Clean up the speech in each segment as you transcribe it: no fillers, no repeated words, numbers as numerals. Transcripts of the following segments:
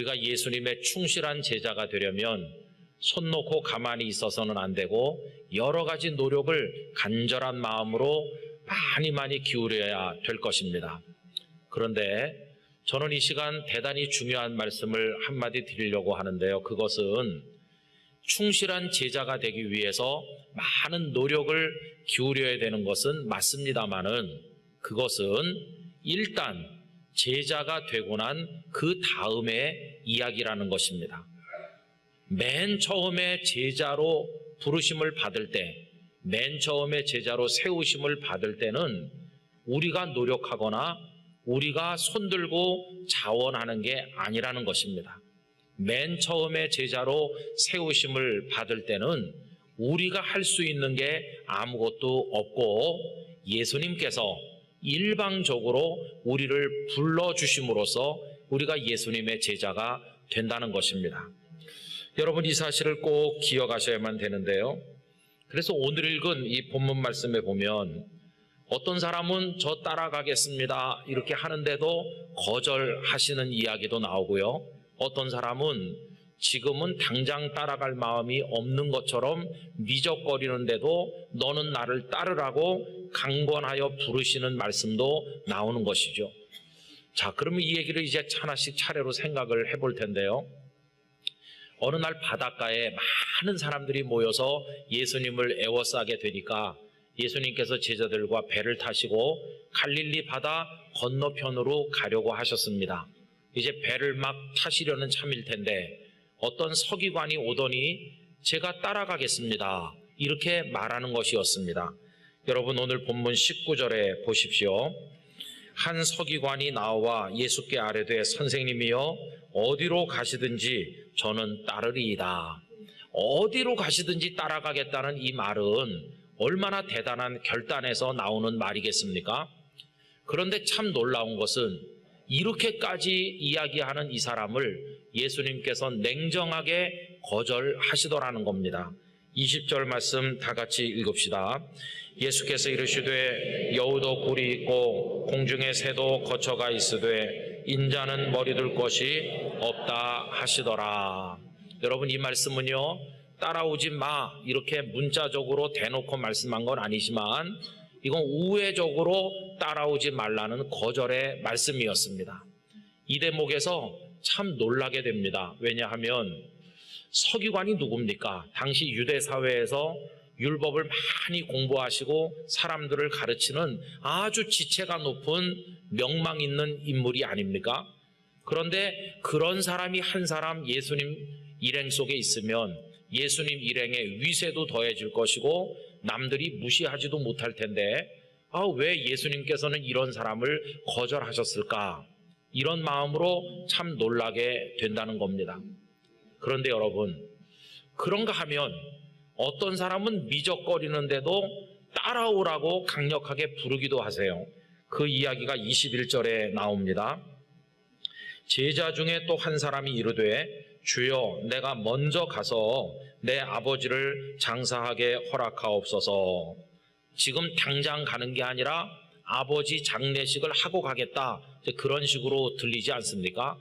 우리가 예수님의 충실한 제자가 되려면 손 놓고 가만히 있어서는 안 되고 여러 가지 노력을 간절한 마음으로 많이 기울여야 될 것입니다. 그런데 저는 이 시간 대단히 중요한 말씀을 한마디 드리려고 하는데요. 그것은 충실한 제자가 되기 위해서 많은 노력을 기울여야 되는 것은 맞습니다마는 그것은 일단 제자가 되고 난 그 다음의 이야기라는 것입니다. 맨 처음에 제자로 부르심을 받을 때, 맨 처음에 제자로 세우심을 받을 때는 우리가 노력하거나 우리가 손들고 자원하는 게 아니라는 것입니다. 맨 처음에 제자로 세우심을 받을 때는 우리가 할 수 있는 게 아무것도 없고 예수님께서 일방적으로 우리를 불러주심으로써 우리가 예수님의 제자가 된다는 것입니다. 여러분, 이 사실을 꼭 기억하셔야만 되는데요. 그래서 오늘 읽은 이 본문 말씀에 보면 어떤 사람은 저 따라가겠습니다 이렇게 하는데도 거절하시는 이야기도 나오고요. 어떤 사람은 지금은 당장 따라갈 마음이 없는 것처럼 미적거리는데도 너는 나를 따르라고 강권하여 부르시는 말씀도 나오는 것이죠. 자, 그러면 이 얘기를 이제 하나씩 차례로 생각을 해볼 텐데요. 어느 날 바닷가에 많은 사람들이 모여서 예수님을 에워싸게 되니까 예수님께서 제자들과 배를 타시고 갈릴리 바다 건너편으로 가려고 하셨습니다. 이제 배를 막 타시려는 참일 텐데 어떤 서기관이 오더니 제가 따라가겠습니다 이렇게 말하는 것이었습니다. 여러분, 오늘 본문 19절에 보십시오. 한 서기관이 나와 예수께 아뢰되 선생님이여 어디로 가시든지 저는 따르리이다. 어디로 가시든지 따라가겠다는 이 말은 얼마나 대단한 결단에서 나오는 말이겠습니까? 그런데 참 놀라운 것은 이렇게까지 이야기하는 이 사람을 예수님께서 냉정하게 거절하시더라는 겁니다. 20절 말씀 다 같이 읽읍시다. 예수께서 이르시되 여우도 굴이 있고 공중의 새도 거처가 있으되 인자는 머리 둘 것이 없다 하시더라. 여러분, 이 말씀은요 따라오지 마 이렇게 문자적으로 대놓고 말씀한 건 아니지만 이건 우회적으로 따라오지 말라는 거절의 말씀이었습니다. 이 대목에서 참 놀라게 됩니다. 왜냐하면 서기관이 누굽니까? 당시 유대 사회에서 율법을 많이 공부하시고 사람들을 가르치는 아주 지체가 높은 명망 있는 인물이 아닙니까? 그런데 그런 사람이 한 사람 예수님 일행 속에 있으면 예수님 일행에 위세도 더해질 것이고 남들이 무시하지도 못할 텐데 왜 예수님께서는 이런 사람을 거절하셨을까? 이런 마음으로 참 놀라게 된다는 겁니다. 그런데 여러분, 그런가 하면 어떤 사람은 미적거리는데도 따라오라고 강력하게 부르기도 하세요. 그 이야기가 21절에 나옵니다. 제자 중에 또 한 사람이 이르되 주여 내가 먼저 가서 내 아버지를 장사하게 허락하옵소서. 지금 당장 가는 게 아니라 아버지 장례식을 하고 가겠다, 그런 식으로 들리지 않습니까?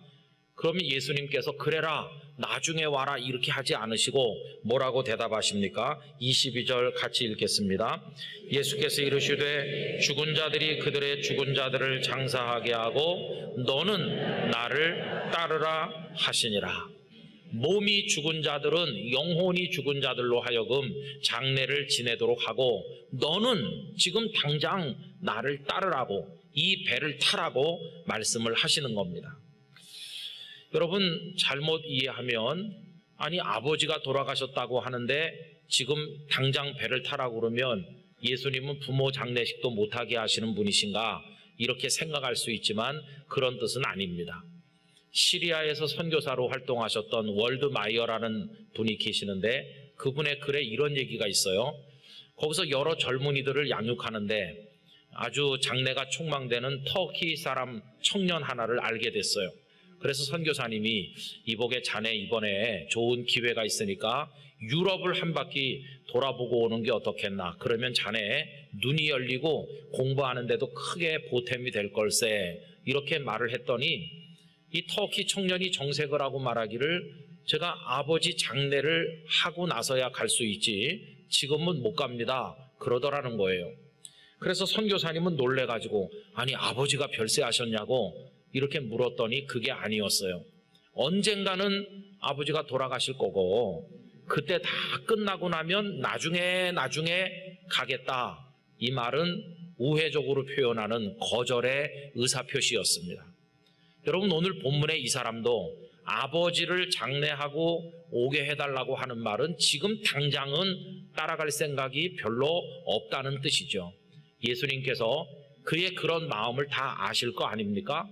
그러면 예수님께서 그래라 나중에 와라 이렇게 하지 않으시고 뭐라고 대답하십니까? 22절 같이 읽겠습니다. 예수께서 이르시되 죽은 자들이 그들의 죽은 자들을 장사하게 하고 너는 나를 따르라 하시니라. 몸이 죽은 자들은 영혼이 죽은 자들로 하여금 장례를 지내도록 하고 너는 지금 당장 나를 따르라고, 이 배를 타라고 말씀을 하시는 겁니다. 여러분, 잘못 이해하면 아니 아버지가 돌아가셨다고 하는데 지금 당장 배를 타라고 그러면 예수님은 부모 장례식도 못하게 하시는 분이신가 이렇게 생각할 수 있지만 그런 뜻은 아닙니다. 시리아에서 선교사로 활동하셨던 월드 마이어라는 분이 계시는데 그분의 글에 이런 얘기가 있어요. 거기서 여러 젊은이들을 양육하는데 아주 장래가 촉망되는 터키 사람 청년 하나를 알게 됐어요. 그래서 선교사님이 이복의 자네 이번에 좋은 기회가 있으니까 유럽을 한 바퀴 돌아보고 오는 게 어떻겠나. 그러면 자네 눈이 열리고 공부하는데도 크게 보탬이 될 걸세. 이렇게 말을 했더니 이 터키 청년이 정색을 하고 말하기를 제가 아버지 장례를 하고 나서야 갈 수 있지 지금은 못 갑니다. 그러더라는 거예요. 그래서 선교사님은 놀래가지고 아니 아버지가 별세하셨냐고 이렇게 물었더니 그게 아니었어요. 언젠가는 아버지가 돌아가실 거고 그때 다 끝나고 나면 나중에 가겠다. 이 말은 우회적으로 표현하는 거절의 의사표시였습니다. 여러분 오늘 본문에 이 사람도 아버지를 장례하고 오게 해달라고 하는 말은 지금 당장은 따라갈 생각이 별로 없다는 뜻이죠. 예수님께서 그의 그런 마음을 다 아실 거 아닙니까?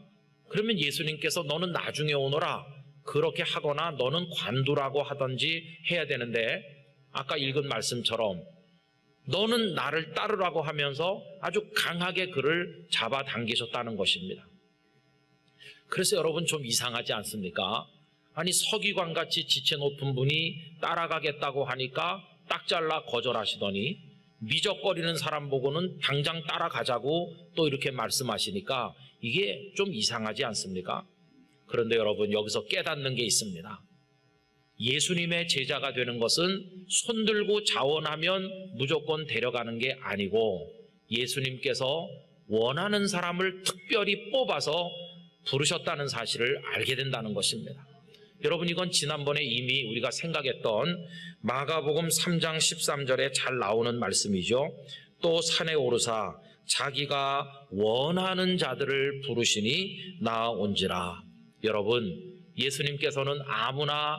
그러면 예수님께서 너는 나중에 오너라 그렇게 하거나 너는 관두라고 하든지 해야 되는데 아까 읽은 말씀처럼 너는 나를 따르라고 하면서 아주 강하게 그를 잡아당기셨다는 것입니다. 그래서 여러분 좀 이상하지 않습니까? 아니 서기관같이 지체 높은 분이 따라가겠다고 하니까 딱 잘라 거절하시더니 미적거리는 사람 보고는 당장 따라가자고 또 이렇게 말씀하시니까 이게 좀 이상하지 않습니까? 그런데 여러분 여기서 깨닫는 게 있습니다. 예수님의 제자가 되는 것은 손들고 자원하면 무조건 데려가는 게 아니고 예수님께서 원하는 사람을 특별히 뽑아서 부르셨다는 사실을 알게 된다는 것입니다. 여러분 이건 지난번에 이미 우리가 생각했던 마가복음 3장 13절에 잘 나오는 말씀이죠. 또 산에 오르사 자기가 원하는 자들을 부르시니 나온지라. 여러분 예수님께서는 아무나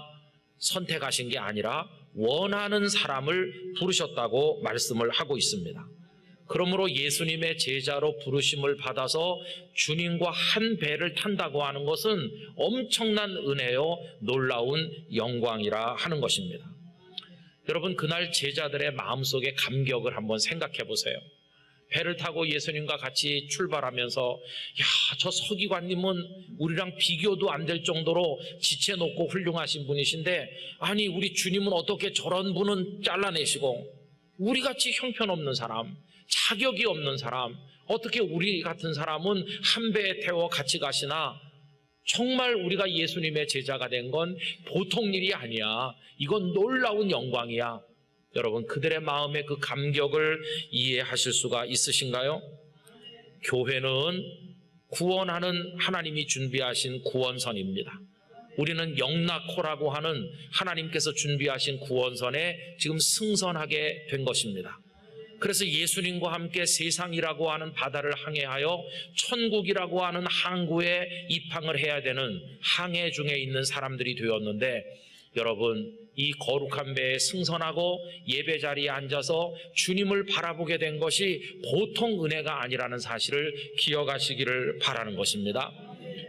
선택하신 게 아니라 원하는 사람을 부르셨다고 말씀을 하고 있습니다. 그러므로 예수님의 제자로 부르심을 받아서 주님과 한 배를 탄다고 하는 것은 엄청난 은혜요 놀라운 영광이라 하는 것입니다. 여러분 그날 제자들의 마음속의 감격을 한번 생각해 보세요. 배를 타고 예수님과 같이 출발하면서 저 서기관님은 우리랑 비교도 안 될 정도로 지체 높고 훌륭하신 분이신데 아니 우리 주님은 어떻게 저런 분은 잘라내시고 우리같이 형편없는 사람 자격이 없는 사람 어떻게 우리 같은 사람은 한 배에 태워 같이 가시나. 정말 우리가 예수님의 제자가 된 건 보통 일이 아니야. 이건 놀라운 영광이야. 여러분 그들의 마음의 그 감격을 이해하실 수가 있으신가요? 교회는 구원하는 하나님이 준비하신 구원선입니다. 우리는 영락호라고 하는 하나님께서 준비하신 구원선에 지금 승선하게 된 것입니다. 그래서 예수님과 함께 세상이라고 하는 바다를 항해하여 천국이라고 하는 항구에 입항을 해야 되는 항해 중에 있는 사람들이 되었는데 여러분 이 거룩한 배에 승선하고 예배 자리에 앉아서 주님을 바라보게 된 것이 보통 은혜가 아니라는 사실을 기억하시기를 바라는 것입니다.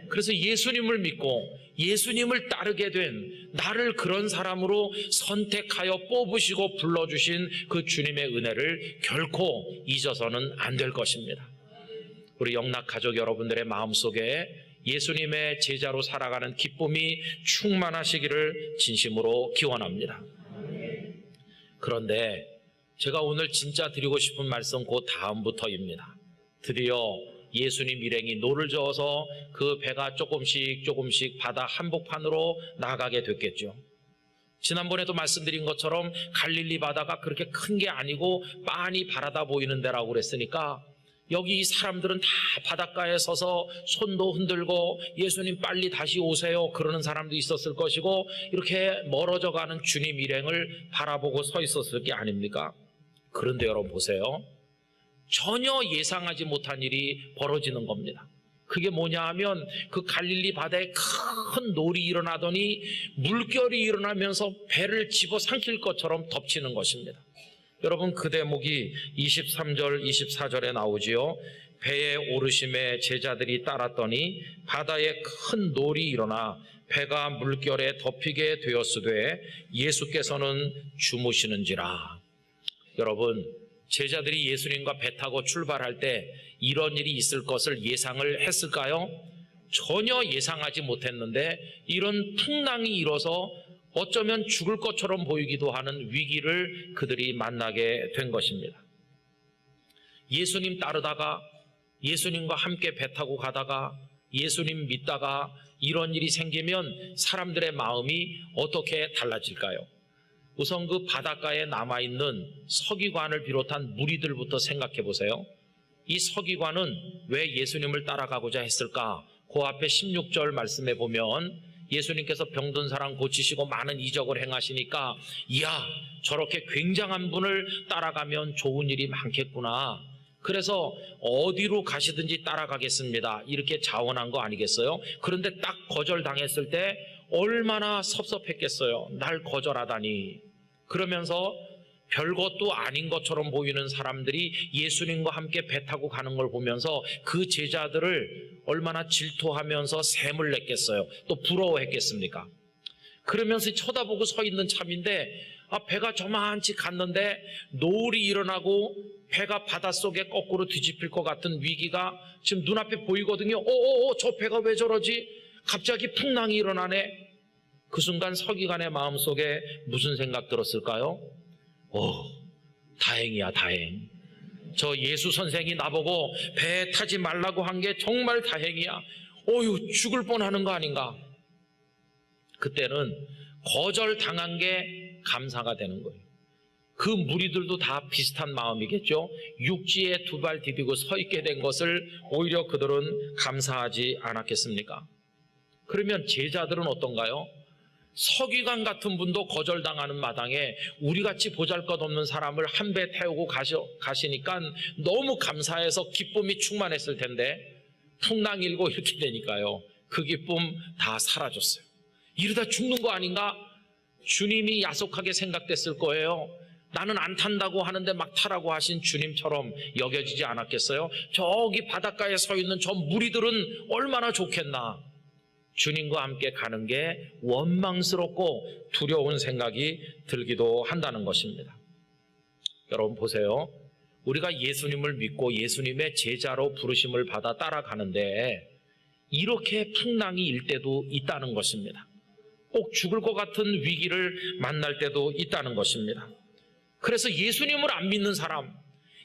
그래서 예수님을 믿고 예수님을 따르게 된 나를 그런 사람으로 선택하여 뽑으시고 불러주신 그 주님의 은혜를 결코 잊어서는 안 될 것입니다. 우리 영락가족 여러분들의 마음속에 예수님의 제자로 살아가는 기쁨이 충만하시기를 진심으로 기원합니다. 그런데 제가 오늘 진짜 드리고 싶은 말씀 그 다음부터입니다. 드디어 예수님 일행이 노를 저어서 그 배가 조금씩 바다 한복판으로 나가게 됐겠죠. 지난번에도 말씀드린 것처럼 갈릴리 바다가 그렇게 큰 게 아니고 빤히 바라다 보이는 데라고 그랬으니까 여기 이 사람들은 다 바닷가에 서서 손도 흔들고 예수님 빨리 다시 오세요 그러는 사람도 있었을 것이고 이렇게 멀어져 가는 주님 일행을 바라보고 서 있었을 게 아닙니까? 그런데 여러분 보세요. 전혀 예상하지 못한 일이 벌어지는 겁니다. 그게 뭐냐 하면 그 갈릴리 바다에 큰 놀이 일어나더니 물결이 일어나면서 배를 집어삼킬 것처럼 덮치는 것입니다. 여러분 그 대목이 23절 24절에 나오지요. 배에 오르심에 제자들이 따랐더니 바다에 큰 놀이 일어나 배가 물결에 덮이게 되었으되 예수께서는 주무시는지라. 여러분 제자들이 예수님과 배 타고 출발할 때 이런 일이 있을 것을 예상을 했을까요? 전혀 예상하지 못했는데 이런 풍랑이 일어서 어쩌면 죽을 것처럼 보이기도 하는 위기를 그들이 만나게 된 것입니다. 예수님 따르다가 예수님과 함께 배 타고 가다가 예수님 믿다가 이런 일이 생기면 사람들의 마음이 어떻게 달라질까요? 우선 그 바닷가에 남아있는 서기관을 비롯한 무리들부터 생각해 보세요. 이 서기관은 왜 예수님을 따라가고자 했을까? 그 앞에 16절 말씀에 보면 예수님께서 병든 사람 고치시고 많은 이적을 행하시니까 이야, 저렇게 굉장한 분을 따라가면 좋은 일이 많겠구나. 그래서 어디로 가시든지 따라가겠습니다. 이렇게 자원한 거 아니겠어요? 그런데 딱 거절당했을 때 얼마나 섭섭했겠어요. 날 거절하다니. 그러면서 별것도 아닌 것처럼 보이는 사람들이 예수님과 함께 배 타고 가는 걸 보면서 그 제자들을 얼마나 질투하면서 샘을 냈겠어요. 또 부러워했겠습니까? 그러면서 쳐다보고 서 있는 참인데 배가 저만치 갔는데 노을이 일어나고 배가 바닷속에 거꾸로 뒤집힐 것 같은 위기가 지금 눈앞에 보이거든요. 저 배가 왜 저러지? 갑자기 풍랑이 일어나네. 그 순간 서기관의 마음속에 무슨 생각 들었을까요? 다행이야, 다행. 저 예수 선생이 나보고 배 타지 말라고 한 게 정말 다행이야. 죽을 뻔하는 거 아닌가? 그때는 거절당한 게 감사가 되는 거예요. 그 무리들도 다 비슷한 마음이겠죠. 육지에 두 발 디디고 서 있게 된 것을 오히려 그들은 감사하지 않았겠습니까? 그러면 제자들은 어떤가요? 서기관 같은 분도 거절당하는 마당에 우리같이 보잘것없는 사람을 한 배 태우고 가시니까 너무 감사해서 기쁨이 충만했을 텐데 풍랑 일고 이렇게 되니까요, 그 기쁨 다 사라졌어요. 이러다 죽는 거 아닌가? 주님이 야속하게 생각됐을 거예요. 나는 안 탄다고 하는데 막 타라고 하신 주님처럼 여겨지지 않았겠어요? 저기 바닷가에 서 있는 저 무리들은 얼마나 좋겠나. 주님과 함께 가는 게 원망스럽고 두려운 생각이 들기도 한다는 것입니다. 여러분 보세요. 우리가 예수님을 믿고 예수님의 제자로 부르심을 받아 따라가는데 이렇게 풍랑이 일 때도 있다는 것입니다. 꼭 죽을 것 같은 위기를 만날 때도 있다는 것입니다. 그래서 예수님을 안 믿는 사람,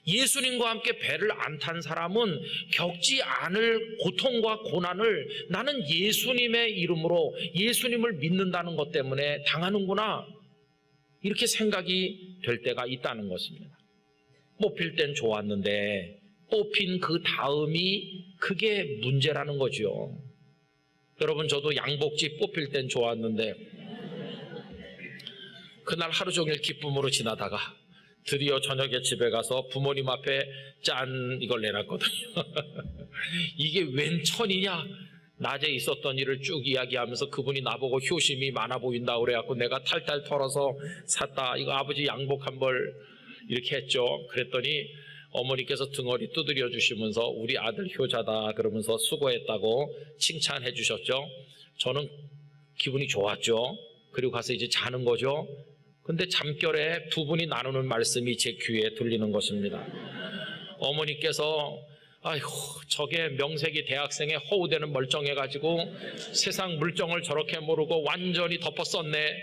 예수님과 함께 배를 안 탄 사람은 겪지 않을 고통과 고난을 나는 예수님의 이름으로 예수님을 믿는다는 것 때문에 당하는구나, 이렇게 생각이 될 때가 있다는 것입니다. 뽑힐 땐 좋았는데 뽑힌 그 다음이 그게 문제라는 거죠. 여러분, 저도 양복집 뽑힐 땐 좋았는데 그날 하루 종일 기쁨으로 지나다가 드디어 저녁에 집에 가서 부모님 앞에 짠 이걸 내놨거든요. 이게 웬 천이냐? 낮에 있었던 일을 쭉 이야기하면서 그분이 나보고 효심이 많아 보인다 그래갖고 내가 탈탈 털어서 샀다. 이거 아버지 양복 한 벌 이렇게 했죠. 그랬더니 어머니께서 등허리 두드려 주시면서 우리 아들 효자다 그러면서 수고했다고 칭찬해 주셨죠. 저는 기분이 좋았죠. 그리고 가서 이제 자는 거죠. 근데 잠결에 두 분이 나누는 말씀이 제 귀에 들리는 것입니다. 어머니께서 아이고, 저게 명색이 대학생의 허우대는 멀쩡해가지고 세상 물정을 저렇게 모르고 완전히 덮었었네.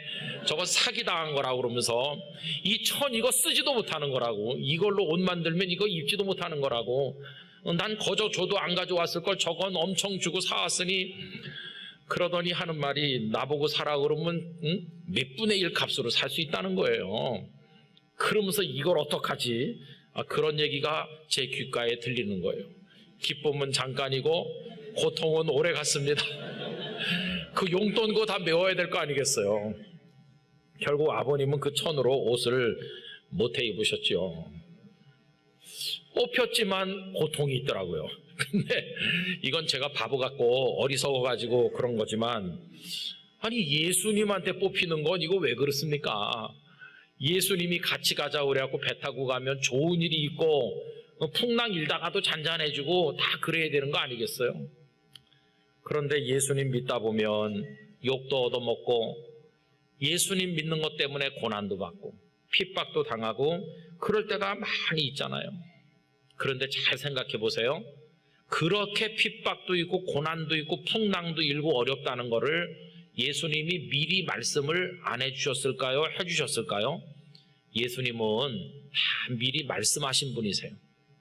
저거 사기당한 거라고 그러면서 이 천 이거 쓰지도 못하는 거라고, 이걸로 옷 만들면 이거 입지도 못하는 거라고, 난 거저 줘도 안 가져왔을 걸 저건 엄청 주고 사왔으니, 그러더니 하는 말이 나보고 사라 그러면 몇 분의 1 값으로 살 수 있다는 거예요. 그러면서 이걸 어떡하지? 그런 얘기가 제 귓가에 들리는 거예요. 기쁨은 잠깐이고 고통은 오래 갔습니다. 그 용돈 그거 다 메워야 될 거 아니겠어요? 결국 아버님은 그 천으로 옷을 못해 입으셨죠. 뽑혔지만 고통이 있더라고요. 근데 이건 제가 바보 같고 어리석어가지고 그런 거지만, 아니 예수님한테 뽑히는 건 이거 왜 그렇습니까? 예수님이 같이 가자고 그래갖고 배 타고 가면 좋은 일이 있고 풍랑 일다가도 잔잔해지고 다 그래야 되는 거 아니겠어요? 그런데 예수님 믿다 보면 욕도 얻어먹고 예수님 믿는 것 때문에 고난도 받고 핍박도 당하고 그럴 때가 많이 있잖아요. 그런데 잘 생각해 보세요. 그렇게 핍박도 있고 고난도 있고 풍랑도 일고 어렵다는 거를 예수님이 미리 말씀을 안 해주셨을까요? 해주셨을까요? 예수님은 다 미리 말씀하신 분이세요.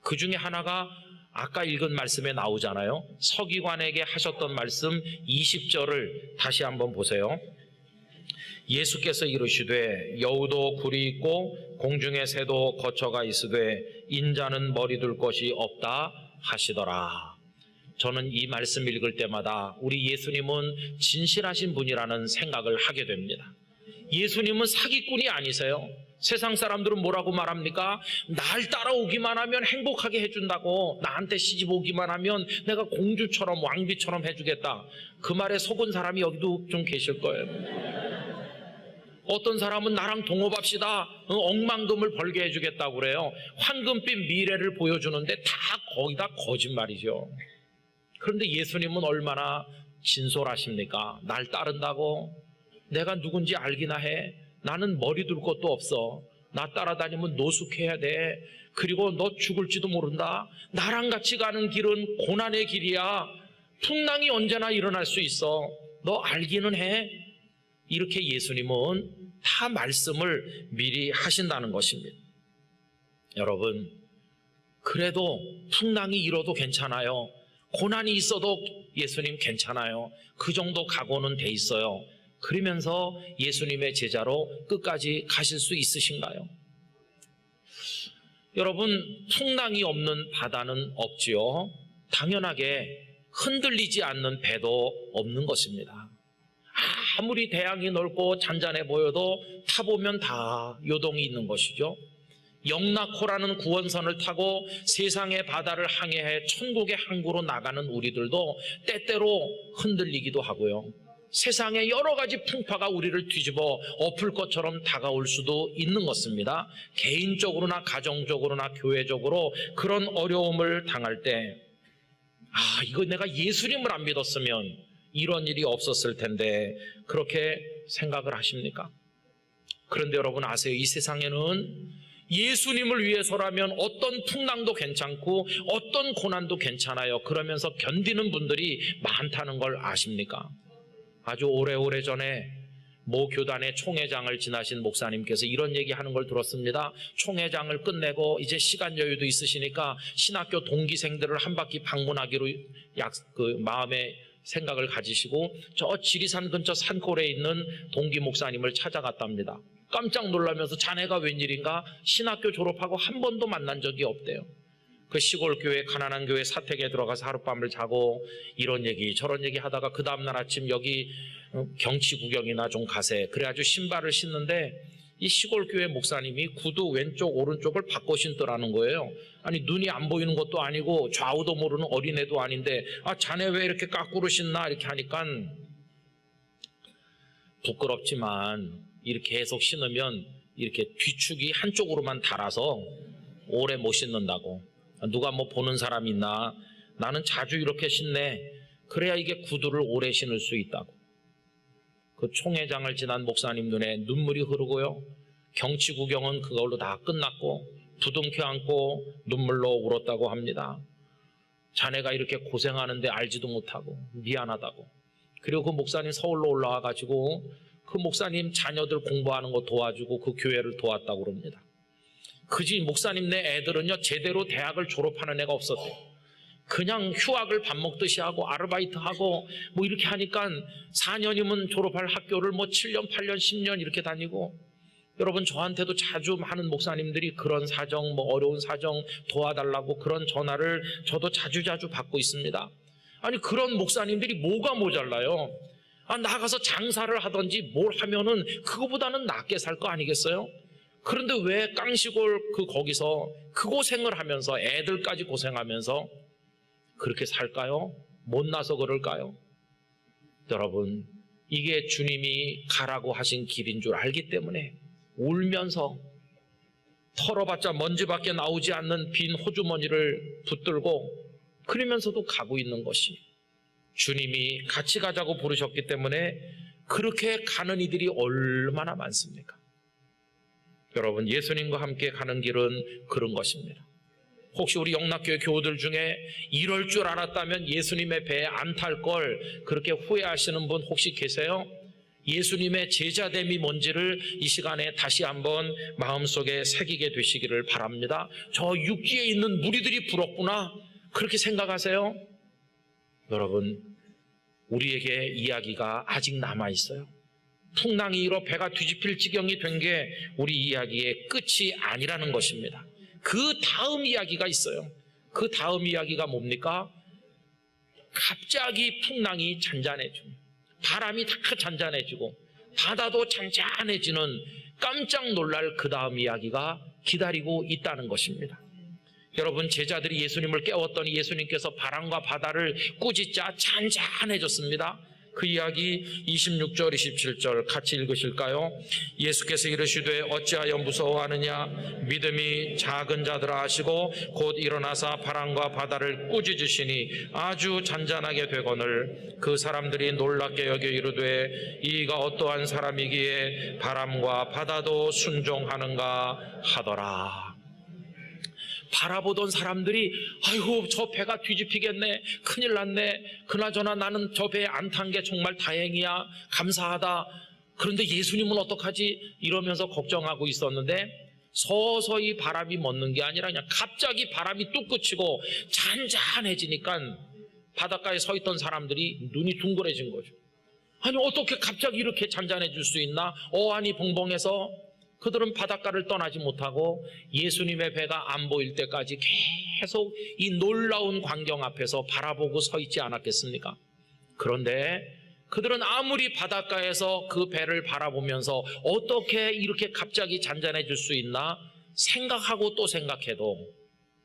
그 중에 하나가 아까 읽은 말씀에 나오잖아요. 서기관에게 하셨던 말씀 20절을 다시 한번 보세요. 예수께서 이르시되 여우도 굴이 있고 공중의 새도 거처가 있으되 인자는 머리 둘 것이 없다 하시더라. 저는 이 말씀 읽을 때마다 우리 예수님은 진실하신 분이라는 생각을 하게 됩니다. 예수님은 사기꾼이 아니세요. 세상 사람들은 뭐라고 말합니까? 날 따라오기만 하면 행복하게 해준다고, 나한테 시집 오기만 하면 내가 공주처럼 왕비처럼 해주겠다. 그 말에 속은 사람이 여기도 좀 계실 거예요. 어떤 사람은 나랑 동업합시다, 억만금을 벌게 해주겠다고 그래요. 황금빛 미래를 보여주는데 다 거의 다 거짓말이죠. 그런데 예수님은 얼마나 진솔하십니까? 날 따른다고? 내가 누군지 알기나 해? 나는 머리 둘 것도 없어. 나 따라다니면 노숙해야 돼. 그리고 너 죽을지도 모른다. 나랑 같이 가는 길은 고난의 길이야. 풍랑이 언제나 일어날 수 있어. 너 알기는 해? 이렇게 예수님은 다 말씀을 미리 하신다는 것입니다. 여러분, 그래도 풍랑이 일어도 괜찮아요. 고난이 있어도 예수님 괜찮아요. 그 정도 각오는 돼 있어요. 그러면서 예수님의 제자로 끝까지 가실 수 있으신가요? 여러분, 풍랑이 없는 바다는 없지요. 당연하게 흔들리지 않는 배도 없는 것입니다. 아무리 대양이 넓고 잔잔해 보여도 타보면 다 요동이 있는 것이죠. 영락호라는 구원선을 타고 세상의 바다를 항해해 천국의 항구로 나가는 우리들도 때때로 흔들리기도 하고요. 세상에 여러 가지 풍파가 우리를 뒤집어 엎을 것처럼 다가올 수도 있는 것입니다. 개인적으로나 가정적으로나 교회적으로 그런 어려움을 당할 때, 이거 내가 예수님을 안 믿었으면 이런 일이 없었을 텐데, 그렇게 생각을 하십니까? 그런데 여러분 아세요? 이 세상에는 예수님을 위해서라면 어떤 풍랑도 괜찮고 어떤 고난도 괜찮아요. 그러면서 견디는 분들이 많다는 걸 아십니까? 아주 오래전에 모 교단의 총회장을 지나신 목사님께서 이런 얘기하는 걸 들었습니다. 총회장을 끝내고 이제 시간 여유도 있으시니까 신학교 동기생들을 한 바퀴 방문하기로 마음에 생각을 가지시고 저 지리산 근처 산골에 있는 동기 목사님을 찾아갔답니다. 깜짝 놀라면서 자네가 웬일인가? 신학교 졸업하고 한 번도 만난 적이 없대요. 그 시골 교회, 가난한 교회 사택에 들어가서 하룻밤을 자고 이런 얘기 저런 얘기 하다가 그 다음날 아침 여기 경치 구경이나 좀 가세. 그래가지고 신발을 신는데 이 시골 교회 목사님이 구두 왼쪽 오른쪽을 바꿔 신더라는 거예요. 아니 눈이 안 보이는 것도 아니고 좌우도 모르는 어린애도 아닌데 자네 왜 이렇게 까꾸로 신나? 이렇게 하니까 부끄럽지만 이렇게 계속 신으면 이렇게 뒤축이 한쪽으로만 달아서 오래 못 신는다고. 누가 뭐 보는 사람 있나? 나는 자주 이렇게 신네. 그래야 이게 구두를 오래 신을 수 있다고. 그 총회장을 지난 목사님 눈에 눈물이 흐르고요. 경치 구경은 그걸로 다 끝났고 부둥켜 안고 눈물로 울었다고 합니다. 자네가 이렇게 고생하는데 알지도 못하고 미안하다고. 그리고 그 목사님 서울로 올라와 가지고 그 목사님 자녀들 공부하는 거 도와주고 그 교회를 도왔다고 그럽니다. 그지 목사님네 애들은요 제대로 대학을 졸업하는 애가 없었대요. 그냥 휴학을 밥 먹듯이 하고 아르바이트하고 뭐 이렇게 하니까 4년이면 졸업할 학교를 뭐 7년, 8년, 10년 이렇게 다니고. 여러분 저한테도 자주 많은 목사님들이 그런 사정, 뭐 어려운 사정 도와달라고 그런 전화를 저도 자주자주 받고 있습니다. 아니 그런 목사님들이 뭐가 모자라요? 나가서 장사를 하든지 뭘 하면은 그거보다는 낫게 살 거 아니겠어요? 그런데 왜 깡시골 거기서 그 고생을 하면서 애들까지 고생하면서 그렇게 살까요? 못나서 그럴까요? 여러분 이게 주님이 가라고 하신 길인 줄 알기 때문에 울면서 털어봤자 먼지밖에 나오지 않는 빈 호주머니를 붙들고 그러면서도 가고 있는 것이 주님이 같이 가자고 부르셨기 때문에 그렇게 가는 이들이 얼마나 많습니까? 여러분, 예수님과 함께 가는 길은 그런 것입니다. 혹시 우리 영락교회 교우들 중에 이럴 줄 알았다면 예수님의 배에 안 탈 걸 그렇게 후회하시는 분 혹시 계세요? 예수님의 제자됨이 뭔지를 이 시간에 다시 한번 마음속에 새기게 되시기를 바랍니다. 저 육지에 있는 무리들이 부럽구나, 그렇게 생각하세요? 여러분, 우리에게 이야기가 아직 남아있어요. 풍랑이 일어 배가 뒤집힐 지경이 된 게 우리 이야기의 끝이 아니라는 것입니다. 그 다음 이야기가 있어요. 그 다음 이야기가 뭡니까? 갑자기 풍랑이 잔잔해지고, 바람이 다 잔잔해지고, 바다도 잔잔해지는 깜짝 놀랄 그 다음 이야기가 기다리고 있다는 것입니다. 여러분, 제자들이 예수님을 깨웠더니 예수님께서 바람과 바다를 꾸짖자 잔잔해졌습니다. 그 이야기 26절 27절 같이 읽으실까요? 예수께서 이르시되 어찌하여 무서워하느냐, 믿음이 작은 자들아 하시고 곧 일어나사 바람과 바다를 꾸짖으시니 아주 잔잔하게 되거늘 그 사람들이 놀랍게 여겨 이르되 이가 어떠한 사람이기에 바람과 바다도 순종하는가 하더라. 바라보던 사람들이 아이고 저 배가 뒤집히겠네, 큰일 났네, 그나저나 나는 저 배에 안 탄 게 정말 다행이야, 감사하다. 그런데 예수님은 어떡하지? 이러면서 걱정하고 있었는데 서서히 바람이 멎는 게 아니라 그냥 갑자기 바람이 뚝 그치고 잔잔해지니까 바닷가에 서 있던 사람들이 눈이 둥그레진 거죠. 아니 어떻게 갑자기 이렇게 잔잔해질 수 있나? 어안이 벙벙해서 그들은 바닷가를 떠나지 못하고 예수님의 배가 안 보일 때까지 계속 이 놀라운 광경 앞에서 바라보고 서 있지 않았겠습니까? 그런데 그들은 아무리 바닷가에서 그 배를 바라보면서 어떻게 이렇게 갑자기 잔잔해질 수 있나 생각하고 또 생각해도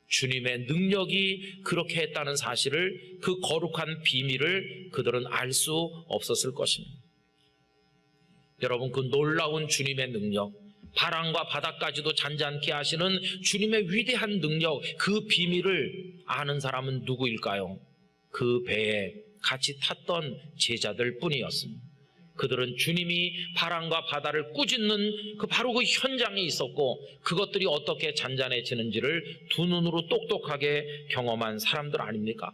주님의 능력이 그렇게 했다는 사실을, 그 거룩한 비밀을 그들은 알 수 없었을 것입니다. 여러분, 그 놀라운 주님의 능력, 바람과 바다까지도 잔잔케 하시는 주님의 위대한 능력, 그 비밀을 아는 사람은 누구일까요? 그 배에 같이 탔던 제자들 뿐이었습니다. 그들은 주님이 바람과 바다를 꾸짖는 바로 그 현장에 있었고 그것들이 어떻게 잔잔해지는지를 두 눈으로 똑똑하게 경험한 사람들 아닙니까?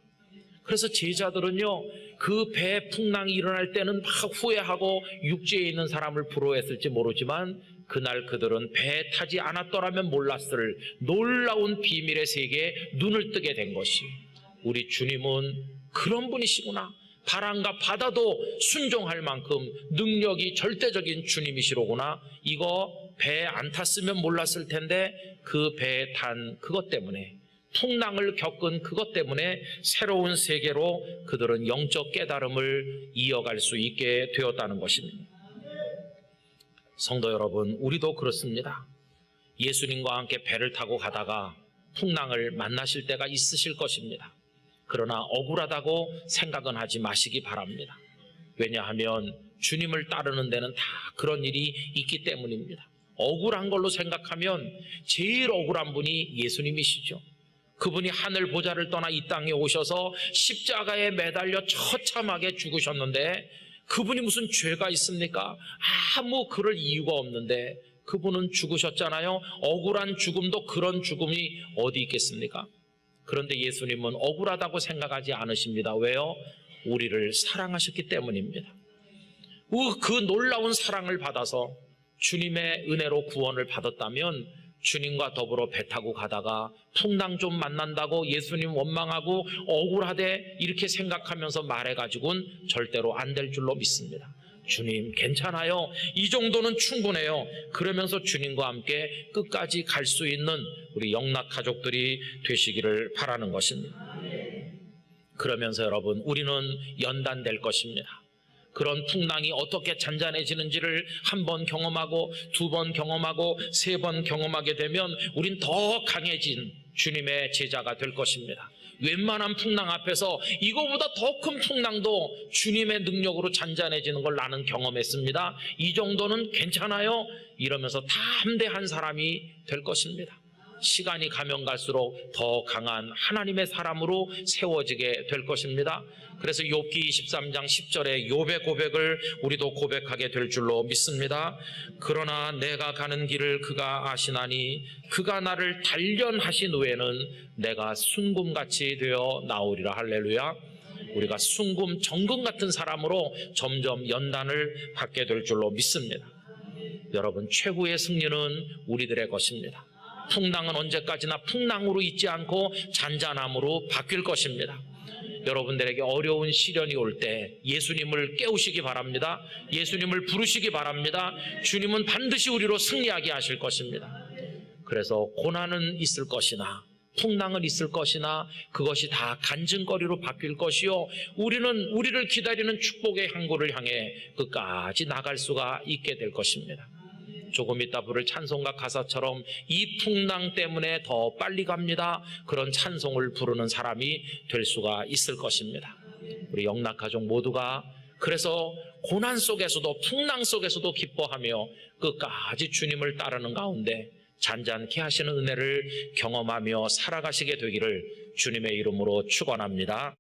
그래서 제자들은요, 그 배 풍랑이 일어날 때는 막 후회하고 육지에 있는 사람을 부러워했을지 모르지만 그날 그들은 배에 타지 않았더라면 몰랐을 놀라운 비밀의 세계에 눈을 뜨게 된 것이, 우리 주님은 그런 분이시구나, 바람과 바다도 순종할 만큼 능력이 절대적인 주님이시로구나, 이거 배에 안 탔으면 몰랐을 텐데 그 배에 탄 그것 때문에, 풍랑을 겪은 그것 때문에 새로운 세계로 그들은 영적 깨달음을 이어갈 수 있게 되었다는 것입니다. 성도 여러분, 우리도 그렇습니다. 예수님과 함께 배를 타고 가다가 풍랑을 만나실 때가 있으실 것입니다. 그러나 억울하다고 생각은 하지 마시기 바랍니다. 왜냐하면 주님을 따르는 데는 다 그런 일이 있기 때문입니다. 억울한 걸로 생각하면 제일 억울한 분이 예수님이시죠. 그분이 하늘 보좌를 떠나 이 땅에 오셔서 십자가에 매달려 처참하게 죽으셨는데 그분이 무슨 죄가 있습니까? 아무 그럴 이유가 없는데 그분은 죽으셨잖아요. 억울한 죽음도 그런 죽음이 어디 있겠습니까? 그런데 예수님은 억울하다고 생각하지 않으십니다. 왜요? 우리를 사랑하셨기 때문입니다. 그 놀라운 사랑을 받아서 주님의 은혜로 구원을 받았다면 주님과 더불어 배 타고 가다가 풍랑 좀 만난다고 예수님 원망하고 억울하대 이렇게 생각하면서 말해가지고는 절대로 안 될 줄로 믿습니다. 주님 괜찮아요, 이 정도는 충분해요, 그러면서 주님과 함께 끝까지 갈 수 있는 우리 영락 가족들이 되시기를 바라는 것입니다. 그러면서 여러분, 우리는 연단될 것입니다. 그런 풍랑이 어떻게 잔잔해지는지를 한 번 경험하고 두 번 경험하고 세 번 경험하게 되면 우린 더 강해진 주님의 제자가 될 것입니다. 웬만한 풍랑 앞에서 이거보다 더 큰 풍랑도 주님의 능력으로 잔잔해지는 걸 나는 경험했습니다. 이 정도는 괜찮아요? 이러면서 담대한 사람이 될 것입니다. 시간이 가면 갈수록 더 강한 하나님의 사람으로 세워지게 될 것입니다. 그래서 욥기 23장 10절에 욥의 고백을 우리도 고백하게 될 줄로 믿습니다. 그러나 내가 가는 길을 그가 아시나니 그가 나를 단련하신 후에는 내가 순금같이 되어 나오리라. 할렐루야. 우리가 순금 정금 같은 사람으로 점점 연단을 받게 될 줄로 믿습니다. 여러분, 최후의 승리는 우리들의 것입니다. 풍랑은 언제까지나 풍랑으로 있지 않고 잔잔함으로 바뀔 것입니다. 여러분들에게 어려운 시련이 올 때 예수님을 깨우시기 바랍니다. 예수님을 부르시기 바랍니다. 주님은 반드시 우리로 승리하게 하실 것입니다. 그래서 고난은 있을 것이나 풍랑은 있을 것이나 그것이 다 간증거리로 바뀔 것이요, 우리는 우리를 기다리는 축복의 항구를 향해 끝까지 나갈 수가 있게 될 것입니다. 조금 이따 부를 찬송가 가사처럼 이 풍랑 때문에 더 빨리 갑니다, 그런 찬송을 부르는 사람이 될 수가 있을 것입니다. 우리 영락가족 모두가 그래서 고난 속에서도 풍랑 속에서도 기뻐하며 끝까지 주님을 따르는 가운데 잔잔케 하시는 은혜를 경험하며 살아가시게 되기를 주님의 이름으로 축원합니다.